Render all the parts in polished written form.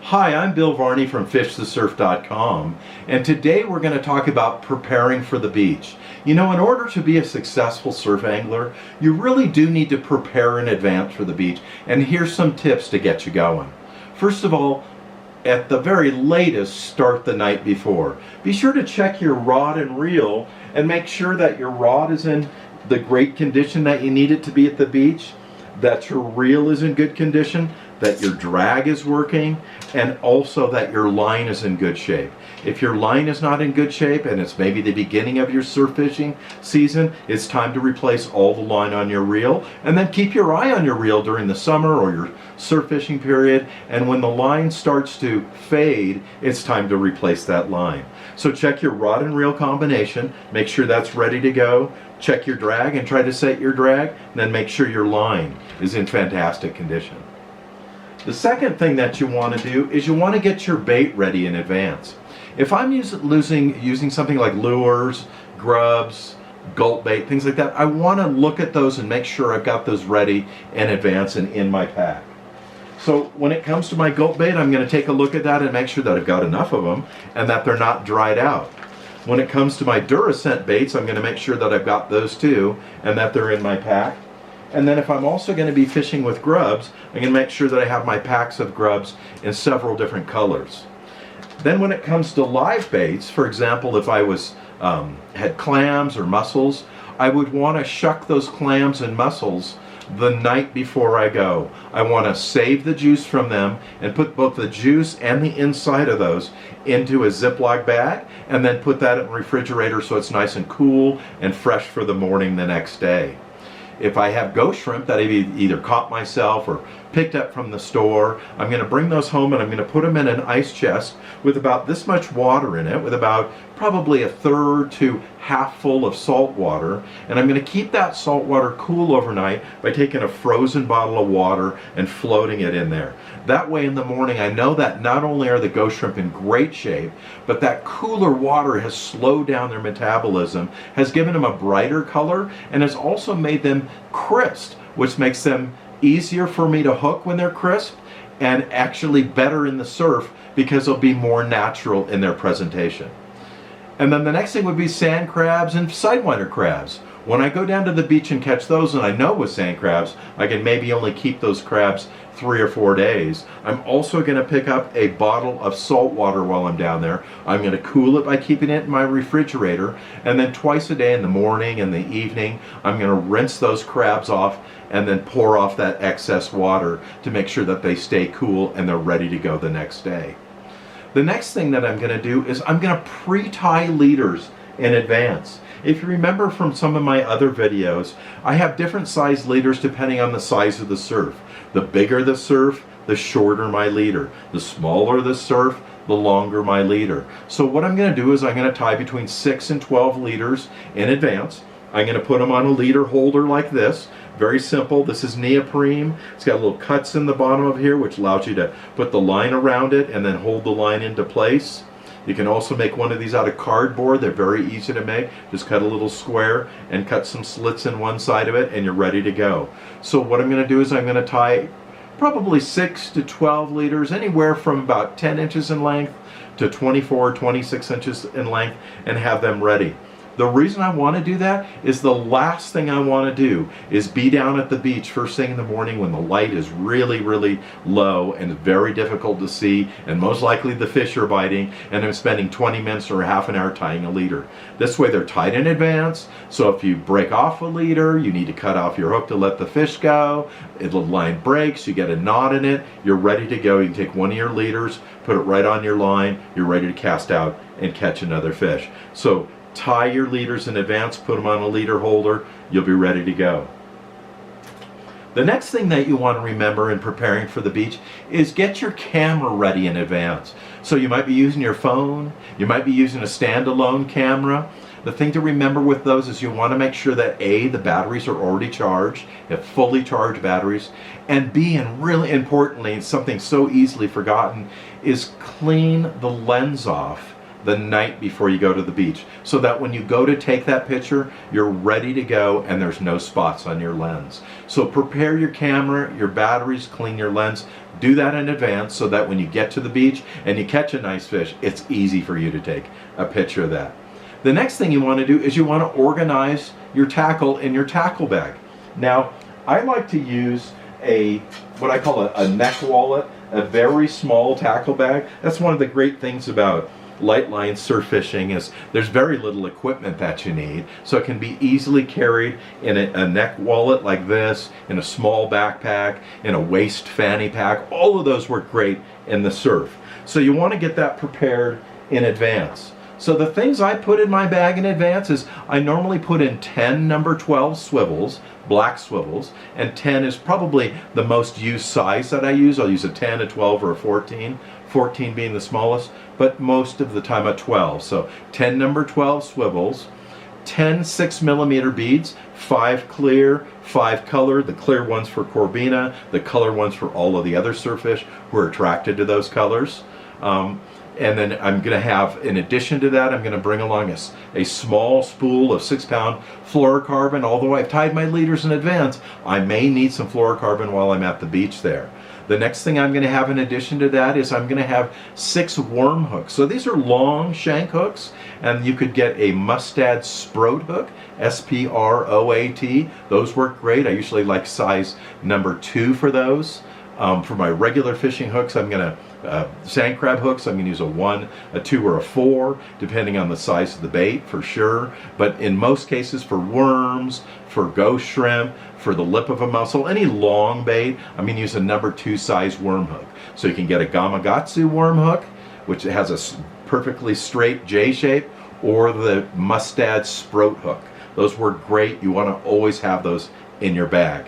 Hi, I'm Bill Varney from FishTheSurf.com, and today we're going to talk about preparing for the beach. You know, in order to be a successful surf angler, you really do need to prepare in advance for the beach, and here's some tips to get you going. First of all, at the very latest, start the night before. Be sure to check your rod and reel and make sure that your rod is in the great condition that you need it to be at the beach, that your reel is in good condition, that your drag is working, and also that your line is in good shape. If your line is not in good shape and it's maybe the beginning of your surf fishing season, it's time to replace all the line on your reel, and then keep your eye on your reel during the summer or your surf fishing period, and when the line starts to fade, it's time to replace that line. So check your rod and reel combination, make sure that's ready to go, check your drag and try to set your drag, and then make sure your line is in fantastic condition. The second thing that you want to do is you want to get your bait ready in advance. If I'm using something like lures, grubs, gulp bait, things like that, I want to look at those and make sure I've got those ready in advance and in my pack. So when it comes to my gulp bait, I'm going to take a look at that and make sure that I've got enough of them and that they're not dried out. When it comes to my Duracent baits, I'm going to make sure that I've got those too and that they're in my pack. And then if I'm also going to be fishing with grubs, I'm going to make sure that I have my packs of grubs in several different colors. Then when it comes to live baits, for example, if I had clams or mussels, I would want to shuck those clams and mussels the night before I go. I want to save the juice from them and put both the juice and the inside of those into a Ziploc bag and then put that in the refrigerator so it's nice and cool and fresh for the morning the next day. If I have ghost shrimp that I've either caught myself or picked up from the store, I'm going to bring those home and I'm going to put them in an ice chest with about this much water in it, with about probably a third to half full of salt water. And I'm going to keep that salt water cool overnight by taking a frozen bottle of water and floating it in there. That way in the morning I know that not only are the ghost shrimp in great shape, but that cooler water has slowed down their metabolism, has given them a brighter color, and has also made them crisp, which makes them easier for me to hook when they're crisp and actually better in the surf because they'll be more natural in their presentation. And then the next thing would be sand crabs and sidewinder crabs. When I go down to the beach and catch those, and I know with sand crabs I can maybe only keep those crabs 3 or 4 days, I'm also going to pick up a bottle of salt water while I'm down there. I'm going to cool it by keeping it in my refrigerator, and then twice a day in the morning and the evening I'm going to rinse those crabs off and then pour off that excess water to make sure that they stay cool and they're ready to go the next day. The next thing that I'm going to do is I'm going to pre-tie leaders in advance. If you remember from some of my other videos, I have different size leaders depending on the size of the surf. The bigger the surf, the shorter my leader. The smaller the surf, the longer my leader. So what I'm going to do is I'm going to tie between 6 and 12 leaders in advance. I'm going to put them on a leader holder like this. Very simple. This is neoprene. It's got little cuts in the bottom of here which allows you to put the line around it and then hold the line into place. You can also make one of these out of cardboard. They're very easy to make. Just cut a little square and cut some slits in one side of it and you're ready to go. So what I'm going to do is I'm going to tie probably 6 to 12 leaders, anywhere from about 10 inches in length to 24 or 26 inches in length, and have them ready. The reason I want to do that is the last thing I want to do is be down at the beach first thing in the morning when the light is really, really low and very difficult to see, and most likely the fish are biting, and I'm spending 20 minutes or half an hour tying a leader. This way they're tied in advance, so if you break off a leader, you need to cut off your hook to let the fish go. The line breaks, you get a knot in it, you're ready to go. You can take one of your leaders, put it right on your line, you're ready to cast out and catch another fish. So tie your leaders in advance, put them on a leader holder, you'll be ready to go. The next thing that you want to remember in preparing for the beach is get your camera ready in advance. So you might be using your phone, you might be using a standalone camera. The thing to remember with those is you want to make sure that A, the batteries are already charged, you have fully charged batteries, and B, and really importantly, something so easily forgotten, is clean the lens off the night before you go to the beach, so that when you go to take that picture, you're ready to go and there's no spots on your lens. So prepare your camera, your batteries, clean your lens. Do that in advance so that when you get to the beach and you catch a nice fish, it's easy for you to take a picture of that. The next thing you want to do is you want to organize your tackle in your tackle bag. Now, I like to use what I call a neck wallet, a very small tackle bag. That's one of the great things about light line surf fishing is there's very little equipment that you need, so it can be easily carried in a neck wallet like this, in a small backpack, in a waist fanny pack. All of those work great in the surf. So you want to get that prepared in advance. So the things I put in my bag in advance is I normally put in 10 number 12 swivels, black swivels, and 10 is probably the most used size that I use. I'll use a 10, a 12, or a 14, 14 being the smallest, but most of the time a 12. So 10 number 12 swivels, 10 6mm beads, 5 clear, 5 color, the clear ones for Corbina, the color ones for all of the other surffish who are attracted to those colors. And then I'm going to have, in addition to that, I'm going to bring along a small spool of 6-pound fluorocarbon. Although I've tied my leaders in advance, I may need some fluorocarbon while I'm at the beach there. The next thing I'm going to have in addition to that is I'm going to have 6 worm hooks. So these are long shank hooks, and you could get a Mustad Sproat hook, S-P-R-O-A-T. Those work great. I usually like size number 2 for those. For my regular fishing hooks, I'm going to sand crab hooks, I'm going to use a 1, a 2, or a 4, depending on the size of the bait for sure. But in most cases, for worms, for ghost shrimp, for the lip of a mussel, any long bait, I'm going to use a number 2 size worm hook. So you can get a Gamakatsu worm hook, which has a perfectly straight J shape, or the Mustad Sproat hook. Those work great. You want to always have those in your bag.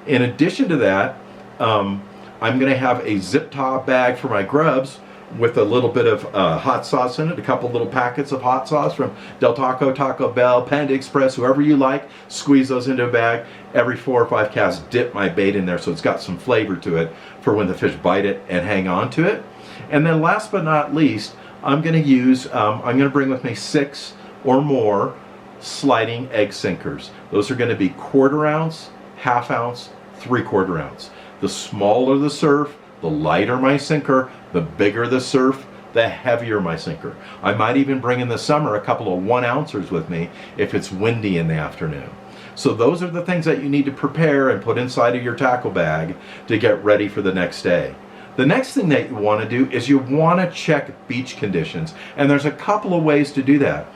In addition to that, I'm going to have a zip top bag for my grubs with a little bit of hot sauce in it, a couple little packets of hot sauce from Del Taco, Taco Bell, Panda Express, whoever you like. Squeeze those into a bag. Every 4 or 5 casts, dip my bait in there so it's got some flavor to it for when the fish bite it and hang on to it. And then last but not least, I'm going to use, I'm going to bring with me 6 or more sliding egg sinkers. Those are going to be 1/4 ounce, 1/2 ounce, 3/4 ounce. The smaller the surf, the lighter my sinker. The bigger the surf, the heavier my sinker. I might even bring in the summer a couple of 1-ouncers with me if it's windy in the afternoon. So those are the things that you need to prepare and put inside of your tackle bag to get ready for the next day. The next thing that you want to do is you want to check beach conditions. And there's a couple of ways to do that.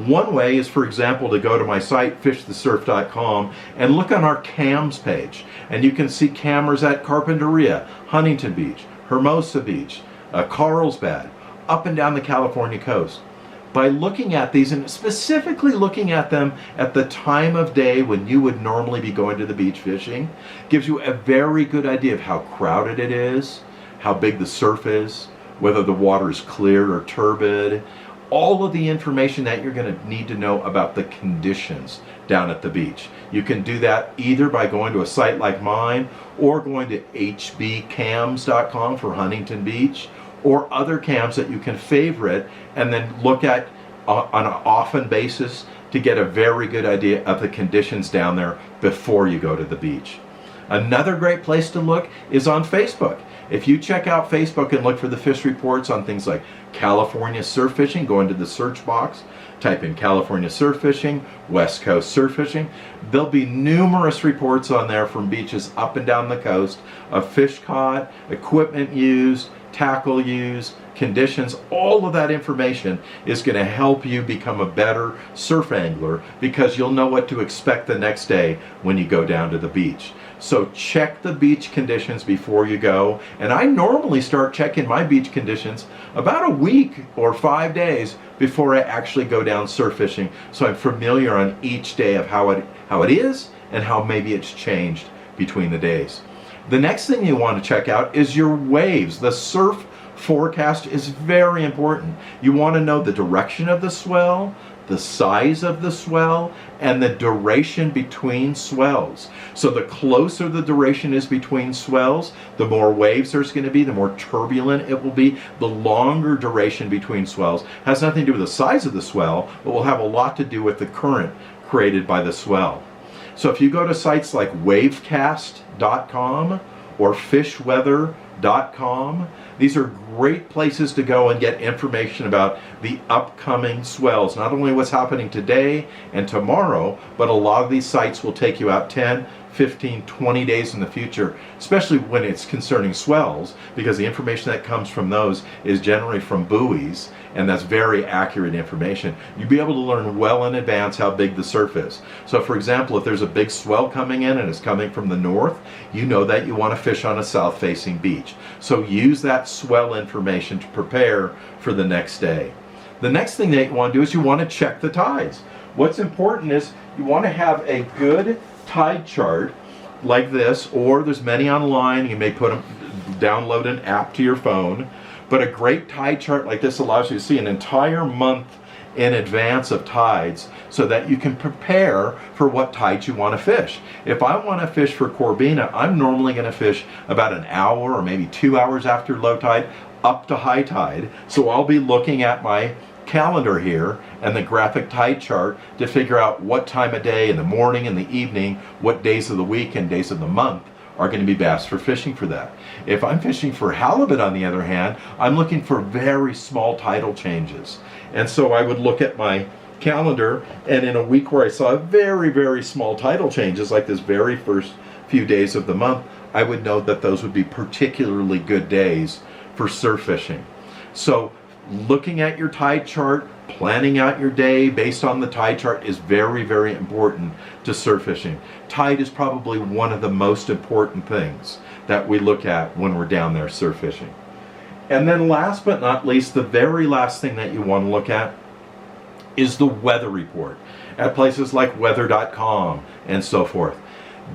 One way is, for example, to go to my site, fishthesurf.com, and look on our cams page. And you can see cameras at Carpinteria, Huntington Beach, Hermosa Beach, Carlsbad, up and down the California coast. By looking at these, and specifically looking at them at the time of day when you would normally be going to the beach fishing, gives you a very good idea of how crowded it is, how big the surf is, whether the water is clear or turbid. All of the information that you're going to need to know about the conditions down at the beach. You can do that either by going to a site like mine or going to hbcams.com for Huntington Beach, or other cams that you can favorite and then look at on an often basis to get a very good idea of the conditions down there before you go to the beach. Another great place to look is on Facebook. If you check out Facebook and look for the fish reports on things like California surf fishing, go into the search box, type in California surf fishing, West Coast surf fishing, there'll be numerous reports on there from beaches up and down the coast of fish caught, equipment used, tackle used, conditions. All of that information is going to help you become a better surf angler because you'll know what to expect the next day when you go down to the beach. So check the beach conditions before you go. And I normally start checking my beach conditions about a week or 5 days before I actually go down surf fishing. So I'm familiar on each day of how it is and how maybe it's changed between the days. The next thing you want to check out is your waves. The surf forecast is very important. You want to know the direction of the swell, the size of the swell, and the duration between swells. So the closer the duration is between swells, the more waves there's going to be, the more turbulent it will be. The longer duration between swells has nothing to do with the size of the swell, but will have a lot to do with the current created by the swell. So if you go to sites like wavecast.com or fishweather.com, these are great places to go and get information about the upcoming swells. Not only what's happening today and tomorrow, but a lot of these sites will take you out 10, 15, 20 days in the future, especially when it's concerning swells, because the information that comes from those is generally from buoys, and that's very accurate information. You'll be able to learn well in advance how big the surf is. So for example, if there's a big swell coming in and it's coming from the north, you know that you want to fish on a south-facing beach. So use that swell information to prepare for the next day. The next thing that you want to do is you want to check the tides. What's important is you want to have a good tide chart like this, or there's many online. You may download an app to your phone, but a great tide chart like this allows you to see an entire month in advance of tides so that you can prepare for what tides you want to fish. If I want to fish for Corbina, I'm normally going to fish about an hour or maybe 2 hours after low tide up to high tide. So I'll be looking at my calendar here and the graphic tide chart to figure out what time of day in the morning and the evening, what days of the week and days of the month are going to be best for fishing for that. If I'm fishing for halibut, on the other hand, I'm looking for very small tidal changes. And so I would look at my calendar, and in a week where I saw very, very small tidal changes, like this very first few days of the month, I would know that those would be particularly good days for surf fishing. So looking at your tide chart, planning out your day based on the tide chart is very, very important to surf fishing. Tide is probably one of the most important things that we look at when we're down there surf fishing. And then last but not least, the very last thing that you want to look at is the weather report at places like weather.com and so forth.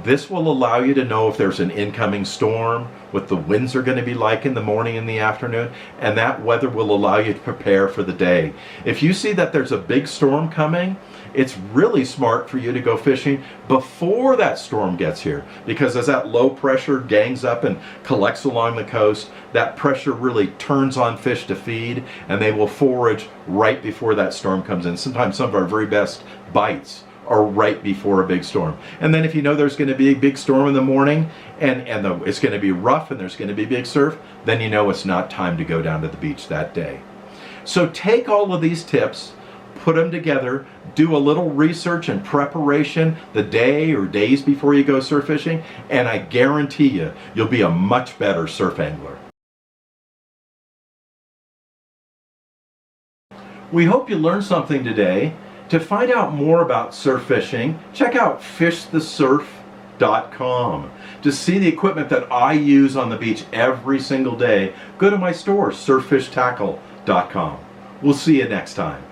This will allow you to know if there's an incoming storm, what the winds are going to be like in the morning and the afternoon, and that weather will allow you to prepare for the day. If you see that there's a big storm coming, it's really smart for you to go fishing before that storm gets here, because as that low pressure gangs up and collects along the coast, that pressure really turns on fish to feed, and they will forage right before that storm comes in. Sometimes some of our very best bites are right before a big storm. And then if you know there's going to be a big storm in the morning and it's going to be rough and there's going to be big surf, then you know it's not time to go down to the beach that day. So take all of these tips, put them together, do a little research and preparation the day or days before you go surf fishing, and I guarantee you, you'll be a much better surf angler. We hope you learned something today. To find out more about surf fishing, check out fishthesurf.com. To see the equipment that I use on the beach every single day, go to my store, surffishtackle.com. We'll see you next time.